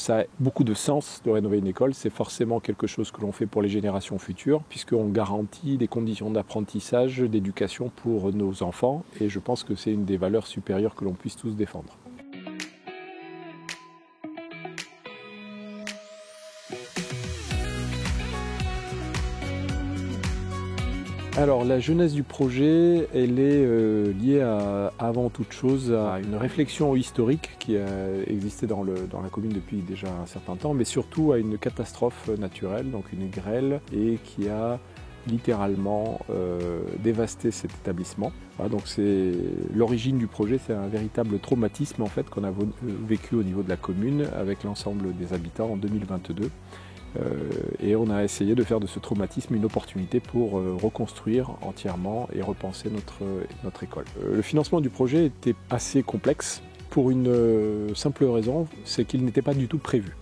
ça a beaucoup de sens de rénover une école. C'est forcément quelque chose que l'on fait pour les générations futures, puisqu'on garantit des conditions d'apprentissage, d'éducation pour nos enfants. Et je pense que c'est une des valeurs supérieures que l'on puisse tous défendre. Alors la jeunesse du projet, elle est liée avant toute chose à une réflexion historique qui a existé dans la commune depuis déjà un certain temps, mais surtout à une catastrophe naturelle, donc une grêle, et qui a littéralement dévasté cet établissement. Voilà, donc c'est l'origine du projet, c'est un véritable traumatisme en fait qu'on a vécu au niveau de la commune avec l'ensemble des habitants en 2022. Et on a essayé de faire de ce traumatisme une opportunité pour reconstruire entièrement et repenser notre école. Le financement du projet était assez complexe pour une simple raison, c'est qu'il n'était pas du tout prévu.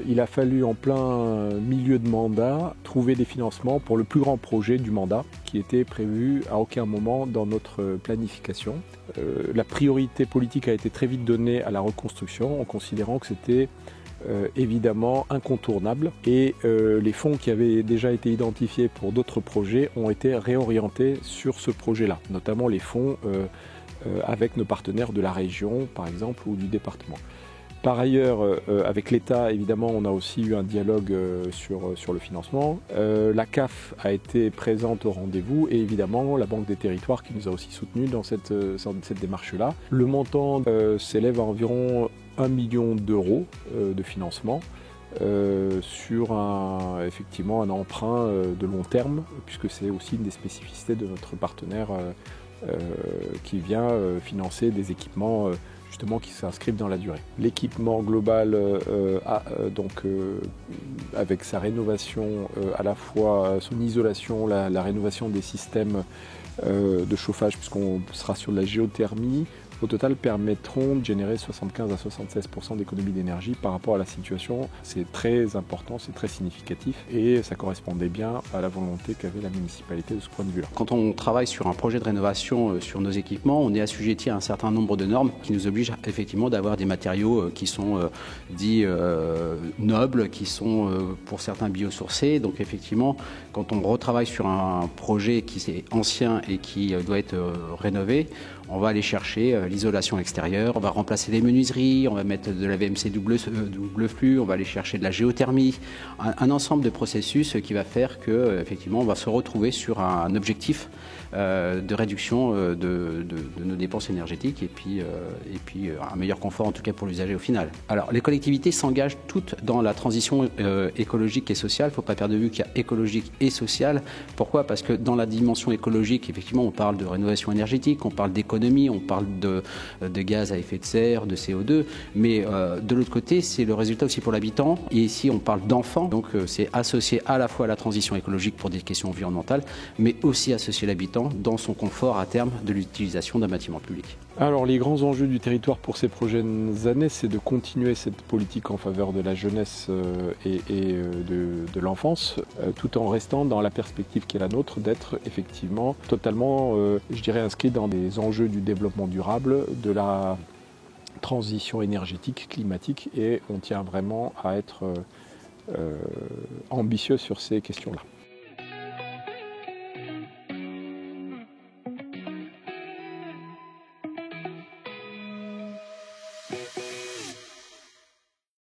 Il a fallu en plein milieu de mandat trouver des financements pour le plus grand projet du mandat qui était prévu à aucun moment dans notre planification. La priorité politique a été très vite donnée à la reconstruction en considérant que c'était évidemment incontournable et les fonds qui avaient déjà été identifiés pour d'autres projets ont été réorientés sur ce projet-là, notamment les fonds avec nos partenaires de la région par exemple ou du département. Par ailleurs, avec l'État, évidemment, on a aussi eu un dialogue sur le financement. La CAF a été présente au rendez-vous et évidemment la Banque des Territoires qui nous a aussi soutenus dans cette démarche-là. Le montant s'élève à environ 1 million d'euros de financement sur effectivement un emprunt de long terme, puisque c'est aussi une des spécificités de notre partenaire qui vient financer des équipements justement qui s'inscrivent dans la durée. L'équipement global avec sa rénovation, à la fois son isolation, la rénovation des systèmes de chauffage, puisqu'on sera sur de la géothermie, au total permettront de générer 75 à 76% d'économie d'énergie par rapport à la situation. C'est très important, c'est très significatif et ça correspondait bien à la volonté qu'avait la municipalité de ce point de vue-là. Quand on travaille sur un projet de rénovation sur nos équipements, on est assujetti à un certain nombre de normes qui nous obligent effectivement d'avoir des matériaux qui sont dits nobles, qui sont pour certains biosourcés. Donc effectivement, quand on retravaille sur un projet qui est ancien et qui doit être rénové, on va aller chercher l'isolation extérieure, on va remplacer les menuiseries, on va mettre de la VMC double flux, on va aller chercher de la géothermie, un ensemble de processus qui va faire que effectivement on va se retrouver sur un objectif de réduction de nos dépenses énergétiques et puis un meilleur confort en tout cas pour l'usager au final. Alors les collectivités s'engagent toutes dans la transition écologique et sociale. Il ne faut pas perdre de vue qu'il y a écologique et social. Pourquoi ? Parce que dans la dimension écologique, effectivement, on parle de rénovation énergétique, on parle d'économie, on parle de gaz à effet de serre, de CO2, mais de l'autre côté, c'est le résultat aussi pour l'habitant. Et ici, on parle d'enfants, donc c'est associé à la fois à la transition écologique pour des questions environnementales, mais aussi associer l'habitant dans son confort à terme de l'utilisation d'un bâtiment public. Alors les grands enjeux du territoire pour ces prochaines années, c'est de continuer cette politique en faveur de la jeunesse et de l'enfance, tout en restant dans la perspective qui est la nôtre d'être effectivement totalement, je dirais, inscrit dans des enjeux du développement durable, de la transition énergétique, climatique, et on tient vraiment à être ambitieux sur ces questions-là.